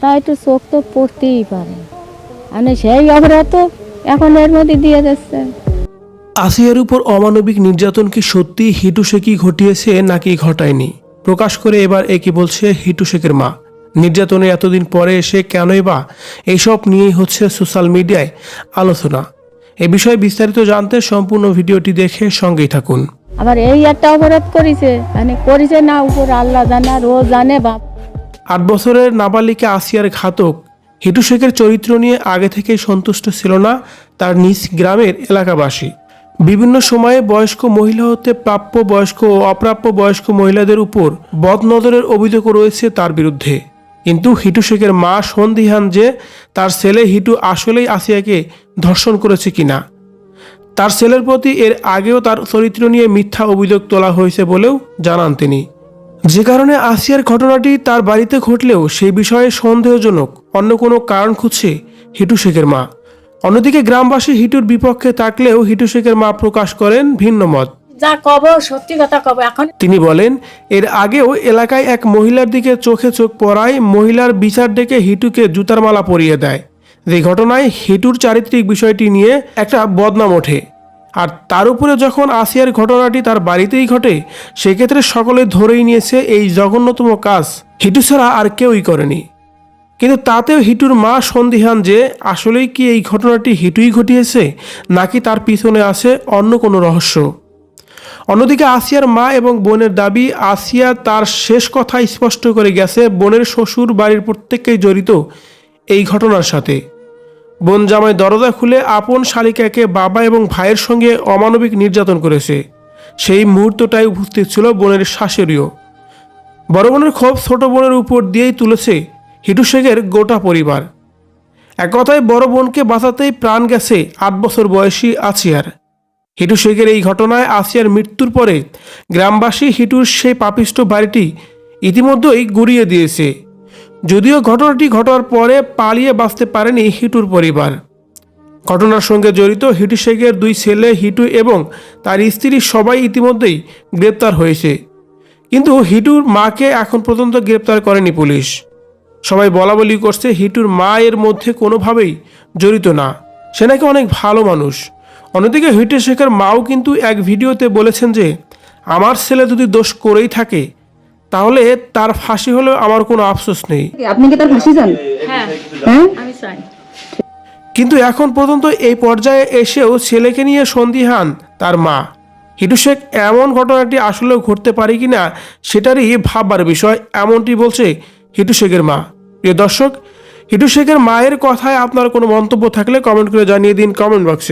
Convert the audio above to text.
তাই তো চোখ তো পড়তেই পারে, মানে সেই অপরাধ তো এখন এর মধ্যে দিয়ে যাচ্ছে। আসিয়ার উপর অমানবিক নির্যাতন কি সত্যি হিটু শেখই ঘটিয়েছে নাকি ঘটায়নি, প্রকাশ করে এবার একই বলছে হিটু শেখের মা। নির্যাতনে এতদিন পরে এসে কেনই বা এইসব নিয়েই হচ্ছে সোশ্যাল মিডিয়ায় আলোচনা। এ বিষয়ে বিস্তারিত জানতে সম্পূর্ণ ভিডিওটি দেখে সঙ্গেই থাকুন। আবার এই একটা অপরাধ করেছে, মানে করেছে না উপর আল্লাহ জানে আর ও জানে বাপ। 8 বছরের নাবালিকা আসিয়ার ঘাতক হিটু শেখের চরিত্র নিয়ে আগে থেকেই সন্তুষ্ট ছিল না তার নিজ গ্রামের এলাকাবাসী। বিভিন্ন সময়ে বয়স্ক মহিলা হতে প্রাপ্য বয়স্ক ও অপ্রাপ্য বয়স্ক মহিলাদের উপর বদনজরের অভিযোগ রয়েছে তার বিরুদ্ধে। কিন্তু হিটু শেখের মা সন্দিহান যে তার ছেলে হিটু আসলেই আসিয়াকে ধর্ষণ করেছে কিনা। তার ছেলের প্রতি এর আগেও তার চরিত্র নিয়ে মিথ্যা অভিযোগ তোলা হয়েছে বলেও জানান তিনি, যে কারণে আসিয়ার ঘটনাটি তার বাড়িতে ঘটলেও সেই বিষয়ে সন্দেহজনক অন্য কোনো কারণ খুঁজছে হিটু শেখের মা। অন্যদিকে গ্রামবাসী হিটুর বিপক্ষে থাকলেও হিটু শেখের মা প্রকাশ করেন ভিন্ন মত। যা কব সত্যি কথা কব। এখন তিনি বলেন, এর আগেও এলাকায় এক মহিলার দিকে চোখে চোখ পড়ায় মহিলার বিচার ডেকে হিটুকে জুতার মালা পরিয়ে দেয়। যে ঘটনায় হিটুর চারিত্রিক বিষয়টি নিয়ে একটা বদনাম ওঠে। আর তার উপরে যখন আসিয়ার ঘটনাটি তার বাড়িতেই ঘটে, সেক্ষেত্রে সকলে ধরেই নিয়েছে এই জঘন্যতম কাজ হিটু ছাড়া আর কেউই করেনি। কিন্তু তাতেও হিটুর মা সন্দিহান যে আসলেই কি এই ঘটনাটি হিটুই ঘটিয়েছে নাকি তার পিছনে আছে অন্য কোনো রহস্য। অন্যদিকে আসিয়ার মা এবং বোনের দাবি, আসিয়া তার শেষ কথা স্পষ্ট করে গেছে বোনের শ্বশুর বাড়ির প্রত্যেককেই জড়িত এই ঘটনার সাথে। বোন জামাই দরজা খুলে আপন শালিকাকে বাবা এবং ভাইয়ের সঙ্গে অমানবিক নির্যাতন করেছে। সেই মুহূর্তটাই উপস্থিত ছিল বোনের শাশুড়িও। বড় বোনের ক্ষোভ ছোট বোনের উপর দিয়েই তুলেছে হিটু শেখের গোটা পরিবার। এক কথায় বড় বোনকে বাঁচাতেই প্রাণ গেছে 8 বছর বয়সী আসিয়ার। হিটু শেখের এই ঘটনায় আসিয়ার মৃত্যুর পরে গ্রামবাসী হিটুর সেই পাপিষ্ট বাড়িটি ইতিমধ্যেই গুড়িয়ে দিয়েছে। যদিও ঘটনাটি ঘটার পরে পালিয়ে বাঁচতে পারেনি হিটুর পরিবার। ঘটনার সঙ্গে জড়িত হিটু শেখের 2 ছেলে হিটু এবং তার স্ত্রী সবাই ইতিমধ্যেই গ্রেপ্তার হয়েছে। কিন্তু হিটুর মাকে এখন পর্যন্ত গ্রেপ্তার করেনি পুলিশ। সবাই বলা বলি করছে হিটুর মা এর মধ্যে কোনোভাবেই জড়িত না, সে নাকি অনেক ভালো মানুষ। অন্যদিকে হিটু শেখের মাও কিন্তু এক ভিডিওতে বলেছেন যে আমার ছেলে যদি দোষ করেই থাকে তাহলে তার ফাঁসি হলেও আমার কোনো আফসোস নেই। আপনি কি তার ফাঁসি চান? হ্যাঁ হ্যাঁ, আমি চাই। কিন্তু এখন পর্যন্ত এই পর্যায়ে এসেও ছেলেকে নিয়ে সন্দিহান তার মা। হিটু শেখ এমন ঘটনাটি আসলেও ঘটতে পারে কিনা সেটারই ভাববার বিষয়, এমনটি বলছে হিটু শেখের মা। প্রিয় দর্শক, হিটু শেখের মায়ের কথায় আপনার কোনো মন্তব্য থাকলে কমেন্ট করে জানিয়ে দিন কমেন্ট বক্সে।